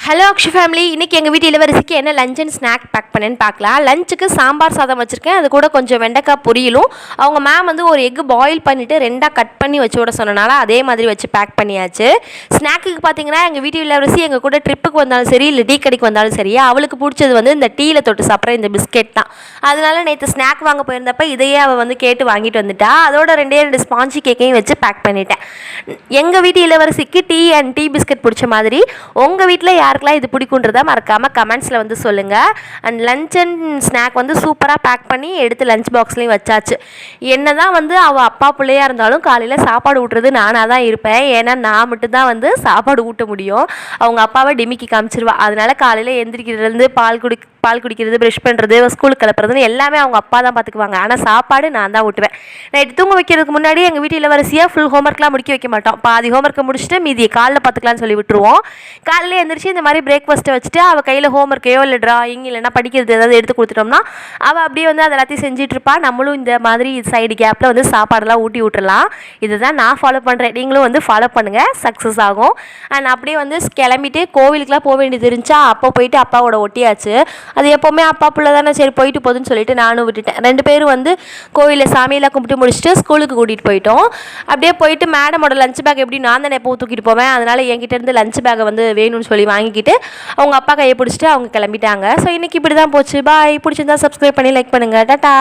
Hello Akshu family, இன்றைக்கி எங்கள் வீட்டு இளவரசிக்கு என்ன லஞ்ச் அண்ட் ஸ்நாக் பேக் பண்ணேன்னு பார்க்கலாம். லஞ்சுக்கு சாம்பார் சாதம் வச்சுருக்கேன். அது கூட கொஞ்சம் வெண்டைக்காய் பொரியலும். அவங்க மேம் வந்து ஒரு எக்கு பாயில் பண்ணிவிட்டு 2ஆக கட் பண்ணி வச்சு விட சொன்னனால அதே மாதிரி வச்சு பேக் பண்ணியாச்சு. ஸ்நாக்குக்கு பார்த்தீங்கன்னா எங்கள் வீட்டு இளவரசி எங்கள் கூட ட்ரிப்புக்கு வந்தாலும் சரி, இல்லை டீ கடைக்கு வந்தாலும் சரி, அவளுக்கு பிடிச்சது வந்து இந்த டீயில் தொட்டு சாப்பிட்ற இந்த பிஸ்கெட் தான். அதனால நேற்று ஸ்நாக் வாங்க போயிருந்தப்ப இதையே அவள் வந்து கேட்டு வாங்கிட்டு வந்துட்டா. அதோட 2 ஸ்பாஞ்சி கேக்கையும் வச்சு பேக் பண்ணிட்டேன். எங்கள் வீட்டு இளவரசிக்கு டீ அண்ட் டீ பிஸ்கெட் பிடிச்ச மாதிரி உங்கள் வீட்டில் யாருக்கெல்லாம் இது பிடிக்குன்றதை மறக்காமல் கமெண்ட்ஸில் வந்து சொல்லுங்கள். அண்ட் லஞ்ச் அண்ட் ஸ்நாக் வந்து சூப்பராக பேக் பண்ணி எடுத்து லஞ்ச் பாக்ஸ்லேயும் வச்சாச்சு. என்ன தான் வந்து அவள் அப்பா பிள்ளையாக இருந்தாலும் காலையில் சாப்பாடு ஊட்டுறது நானாக தான் இருப்பேன். ஏன்னா நான் மட்டும்தான் வந்து சாப்பாடு ஊட்ட முடியும். அவங்க அப்பாவை டிமிக்கி காமிச்சிருவா. அதனால் காலையில் எந்திரிக்கிறதுலேருந்து பால் குடிக்கிறது, ப்ரஷ் பண்ணுறது, ஸ்கூலுக்கு கிளப்புறதுன்னு எல்லாமே அவங்க அப்பா தான் பார்த்துக்குவாங்க. ஆனால் சாப்பாடு நான் தான் ஊட்டுவேன். நைட்டு தூங்க வைக்கிறதுக்கு முன்னாடி எங்கள் வீட்டு இளவரசியாக ஃபுல் ஹோம்ஒர்க்லாம் முடிக்க வைக்க மாட்டோம். பாதி ஹோம்ஒர்க்கை முடிச்சுட்டு மீதியை காலைல பார்த்துக்கலான்னு சொல்லி விட்டுருவோம். காலையில் எழுந்திரிச்சு இந்த மாதிரி பிரேக்ஃபாஸ்ட்டை வச்சுட்டு அவள் கையில் ஹோம்ஒர்க்கையோ இல்லை ட்ராயிங் இல்லைனா படிக்கிறது ஏதாவது எடுத்து கொடுத்துட்டோம்னா அவள் அப்படியே வந்து அது எல்லாத்தையும் செஞ்சிட்ருப்பா. நம்மளும் இந்த மாதிரி சைடு கேப்பில் வந்து சாப்பாடெல்லாம் ஊட்டி விட்டுறலாம். இதுதான் நான் ஃபாலோ பண்ணுறேன். நீங்களும் வந்து ஃபாலோ பண்ணுங்கள், சக்ஸஸ் ஆகும். அண்ட் அப்படியே வந்து கிளம்பிட்டு கோவிலுக்குலாம் போக வேண்டியது இருந்துச்சா, அப்போ போயிட்டு அப்பாவோட ஒட்டியாச்சு. அது எப்போவுமே அப்பா பிள்ளை தானே, சரி போயிட்டு போதுன்னு சொல்லிட்டு நானும் விட்டுட்டேன். 2 பேரும் வந்து கோவிலில் சாமியெல்லாம் கும்பிட்டு முடிச்சுட்டு ஸ்கூலுக்கு கூட்டிகிட்டு போயிட்டோம். அப்படியே போயிட்டு மேடமோட லஞ்ச் பேக் எப்படி நான் தானே எப்போ தூக்கிட்டு போவேன், அதனால் என்கிட்ட இருந்து லஞ்ச் பேக்கை வந்து வேணும்னு சொல்லி வாங்கிக்கிட்டு அவங்க அப்பா கையை பிடிச்சிட்டு அவங்க கிளம்பிட்டாங்க. ஸோ இன்றைக்கி இப்படி தான் போச்சு. பாய். பிடிச்சிருந்தா சப்ஸ்கிரைப் பண்ணி லைக் பண்ணுங்கள். டாட்டா.